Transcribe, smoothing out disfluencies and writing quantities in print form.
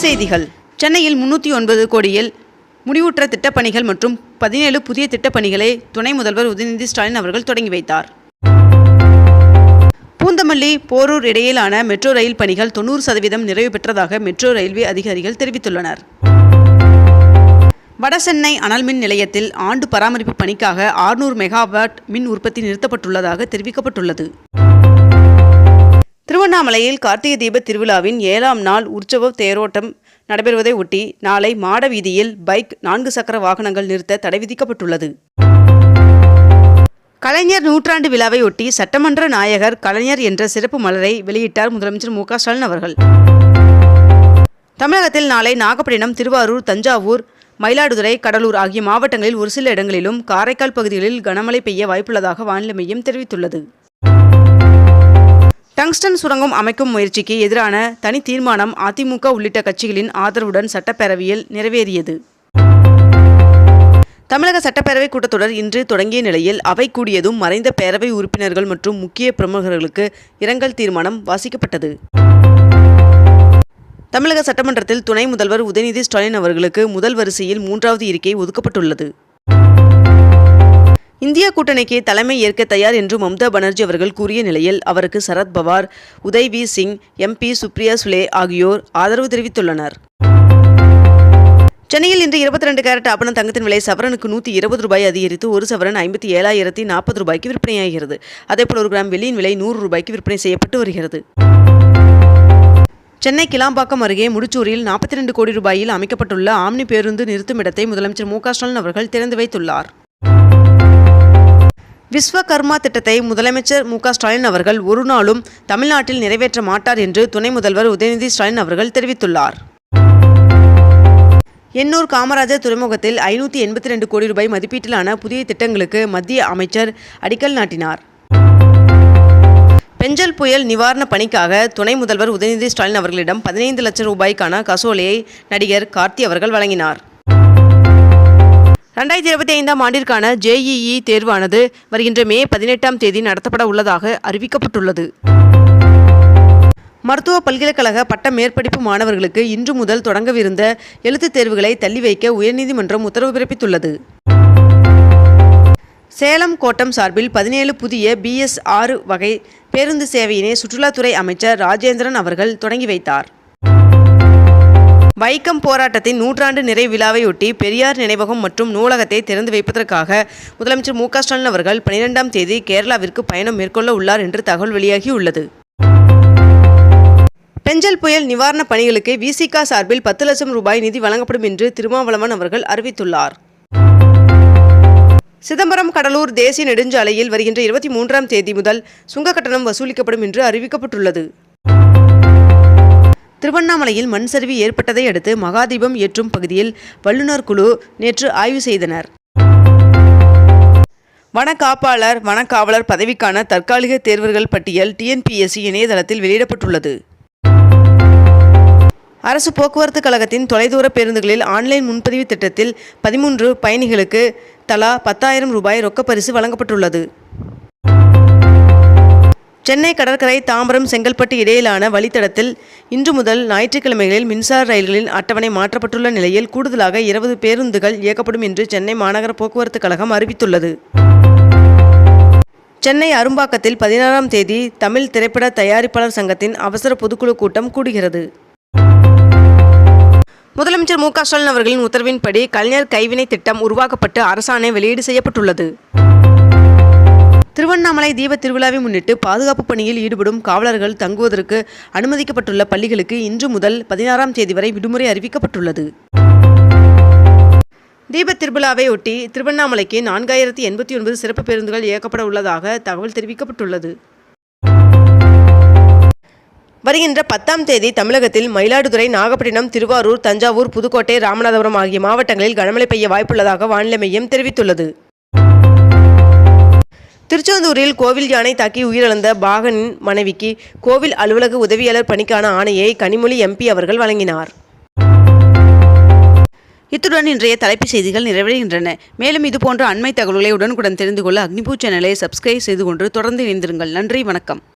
செய்திகள். சென்னையில் 309 கோடியில் முடிவுற்ற திட்டப்பணிகள் மற்றும் 17 புதிய திட்டப்பணிகளை துணை முதல்வர் உதயநிதி ஸ்டாலின் அவர்கள் தொடங்கி வைத்தார். பூந்தமல்லி போரூர் இடையிலான மெட்ரோ ரயில் பணிகள் 90% நிறைவு பெற்றதாக மெட்ரோ ரயில்வே அதிகாரிகள் தெரிவித்துள்ளனர். வடசென்னை அனல்மின் நிலையத்தில் ஆண்டு பராமரிப்பு பணிக்காக 600 மெகாவாட் மின் உற்பத்தி நிறுத்தப்பட்டுள்ளதாக தெரிவிக்கப்பட்டுள்ளது. திருவண்ணாமலையில் கார்த்திகை தீப திருவிழாவின் 7ஆம் நாள் உற்சவ தேரோட்டம் நடைபெறுவதை ஒட்டி நாளை மாட வீதியில் பைக் 4 சக்கர வாகனங்கள் நிறுத்த தடை விதிக்கப்பட்டுள்ளது. கலைஞர் நூற்றாண்டு விழாவை ஒட்டி சட்டமன்ற நாயகர் கலைஞர் என்ற சிறப்பு மலரை வெளியிட்டார் முதலமைச்சர் மு.க. ஸ்டாலின் அவர்கள். தமிழகத்தில் நாளை நாகப்பட்டினம், திருவாரூர், தஞ்சாவூர், மயிலாடுதுறை, கடலூர் ஆகிய மாவட்டங்களில் ஒரு சில இடங்களிலும் காரைக்கால் பகுதிகளில் கனமழை பெய்ய வாய்ப்புள்ளதாக வானிலை மையம் தெரிவித்துள்ளது. டங்ஸ்டன் சுரங்கம் அமைக்கும் முயற்சிக்கு எதிரான தனி தீர்மானம் அதிமுக உள்ளிட்ட கட்சிகளின் ஆதரவுடன் சட்டப்பேரவையில் நிறைவேறியது. தமிழக சட்டப்பேரவை கூட்டத்தொடர் இன்று தொடங்கிய நிலையில் அவை கூடியதும் மறைந்த பேரவை உறுப்பினர்கள் மற்றும் முக்கிய பிரமுகர்களுக்கு இரங்கல் தீர்மானம் வாசிக்கப்பட்டது. தமிழக சட்டமன்றத்தில் துணை முதல்வர் உதயநிதி ஸ்டாலின் அவர்களுக்கு முதல் வரிசையில் 3வது இருக்கை ஒதுக்கப்பட்டுள்ளது. இந்திய கூட்டணிக்கு தலைமை ஏற்க தயார் என்று மம்தா பானர்ஜி அவர்கள் கூறிய நிலையில் அவருக்கு சரத் பவார், உதய் வி சிங், MP சுப்ரியா சுலே ஆகியோர் ஆதரவு தெரிவித்துள்ளனர். சென்னையில் இன்று 22 கேரட் ஆபண தங்கத்தின் விலை சவரனுக்கு ₹120 அதிகரித்து ஒரு சவரன் 57,040 விற்பனையாகிறது. அதேபோல் 1 கிராம் வெள்ளியின் விலை ₹100 விற்பனை செய்யப்பட்டு வருகிறது. சென்னை கிளாம்பாக்கம் அருகே முடிச்சூரில் 42 கோடி ரூபாயில் அமைக்கப்பட்டுள்ள ஆம்னி பேருந்து நிறுத்தும் இடத்தை முதலமைச்சர் மு.க. ஸ்டாலின் அவர்கள் திறந்து வைத்துள்ளார். விஸ்வகர்மா திட்டத்தை முதலமைச்சர் மு.க. ஸ்டாலின் அவர்கள் ஒரு நாளும் தமிழ்நாட்டில் நிறைவேற்ற மாட்டார் என்று துணை முதல்வர் உதயநிதி ஸ்டாலின் அவர்கள் தெரிவித்துள்ளார். எண்ணூர் காமராஜர் துறைமுகத்தில் 582 கோடி ரூபாய் மதிப்பீட்டிலான புதிய திட்டங்களுக்கு மத்திய அமைச்சர் அடிக்கல் நாட்டினார். பெஞ்சல் புயல் நிவாரண பணிக்காக துணை முதல்வர் உதயநிதி ஸ்டாலின் அவர்களிடம் 15 லட்சம் ரூபாய்க்கான கசோலையை நடிகர் கார்த்தி அவர்கள் வழங்கினார். 2025ஆம் ஆண்டிற்கான JEE தேர்வானது வருகின்ற மே 18ஆம் தேதி நடத்தப்பட உள்ளதாக அறிவிக்கப்பட்டுள்ளது. மருத்துவ பல்கலைக்கழக பட்ட மேற்படிப்பு மாணவர்களுக்கு இன்று முதல் தொடங்கவிருந்த எழுத்துத் தேர்வுகளை தள்ளி வைக்க உயர்நீதிமன்றம் உத்தரவு பிறப்பித்துள்ளது. சேலம் கோட்டம் சார்பில் 17 புதிய BS6 வகை பேருந்து சேவையினை சுற்றுலாத்துறை அமைச்சர் ராஜேந்திரன் அவர்கள் தொடங்கி வைத்தார். வைக்கம் போராட்டத்தின் 100ஆண்டு நிறைவு விழாவையொட்டி பெரியார் நினைவகம் மற்றும் நூலகத்தை திறந்து வைப்பதற்காக முதலமைச்சர் மு.க. ஸ்டாலின் அவர்கள் 12ஆம் தேதி கேரளாவிற்கு பயணம் மேற்கொள்ள உள்ளார் என்று தகவல் வெளியாகியுள்ளது. பெஞ்சல் புயல் நிவாரண பணிகளுக்கு VCK சார்பில் 10 லட்சம் ரூபாய் நிதி வழங்கப்படும் என்று திருமாவளவன் அவர்கள் அறிவித்துள்ளார். சிதம்பரம் கடலூர் தேசிய நெடுஞ்சாலையில் வருகின்ற 23ஆம் தேதி முதல் சுங்க கட்டணம் வசூலிக்கப்படும் என்று அறிவிக்கப்பட்டுள்ளது. திருவண்ணாமலையில் மண் சரிவு ஏற்பட்டதை அடுத்து மகாதீபம் ஏற்றும் பகுதியில் வல்லுநர் குழு நேற்று ஆய்வு செய்தனர். வனக்காப்பாளர், வனக்காவலர் பதவிக்கான தற்காலிக தேர்வர்கள் பட்டியல் TNPSC இணையதளத்தில் வெளியிடப்பட்டுள்ளது. அரசு போக்குவரத்து கழகத்தின் தொலைதூர பேருந்துகளில் ஆன்லைன் முன்பதிவு திட்டத்தில் 13 பயணிகளுக்கு தலா 10,000 ரூபாய் ரொக்கப்பரிசு வழங்கப்பட்டுள்ளது. சென்னை கடற்கரை தாம்பரம் செங்கல்பட்டு இடையிலான வழித்தடத்தில் இன்று முதல் ஞாயிற்றுக்கிழமைகளில் மின்சார ரயில்களின் அட்டவணை மாற்றப்பட்டுள்ள நிலையில் கூடுதலாக 20 பேருந்துகள் இயக்கப்படும் என்று சென்னை மாநகர போக்குவரத்து கழகம் அறிவித்துள்ளது. சென்னை அரும்பாக்கத்தில் 16ஆம் தேதி தமிழ் திரைப்பட தயாரிப்பாளர் சங்கத்தின் அவசர பொதுக்குழு கூட்டம் கூடுகிறது. முதலமைச்சர் மு.க. ஸ்டாலின் அவர்களின் உத்தரவின்படி கலைஞர் கைவினை திட்டம் உருவாக்கப்பட்டு அரசாணை வெளியீடு செய்யப்பட்டுள்ளது. திருவண்ணாமலை தீப திருவிழாவை முன்னிட்டு பாதுகாப்பு பணியில் ஈடுபடும் காவலர்கள் தங்குவதற்கு அனுமதிக்கப்பட்டுள்ள பள்ளிகளுக்கு இன்று முதல் 16ஆம் தேதி வரை விடுமுறை அறிவிக்கப்பட்டுள்ளது. தீப திருவிழாவை ஒட்டி திருவண்ணாமலைக்கு 4089 சிறப்பு பேருந்துகள் இயக்கப்பட உள்ளதாக தகவல் தெரிவிக்கப்பட்டுள்ளது. வருகின்ற 10ஆம் தேதி தமிழகத்தில் மயிலாடுதுறை, நாகப்பட்டினம், திருவாரூர், தஞ்சாவூர், புதுக்கோட்டை, ராமநாதபுரம் ஆகிய மாவட்டங்களில் கனமழை பெய்ய வாய்ப்புள்ளதாக வானிலை மையம் தெரிவித்துள்ளது. திருச்செந்தூரில் கோவில் யானை தாக்கி உயிரிழந்த பாகனின் மனைவிக்கு கோவில் அலுவலக உதவியாளர் பணிக்கான ஆணையை கனிமொழி MP அவர்கள் வழங்கினார். இத்துடன் இன்றைய தலைப்புச் செய்திகள் நிறைவடைகின்றன. மேலும் இதுபோன்ற அண்மை தகவல்களை உடனுக்குடன் தெரிந்து கொள்ள அக்னிபூ சேனலை சப்ஸ்கிரைப் செய்து கொண்டு தொடர்ந்து இணைந்திருங்கள். நன்றி, வணக்கம்.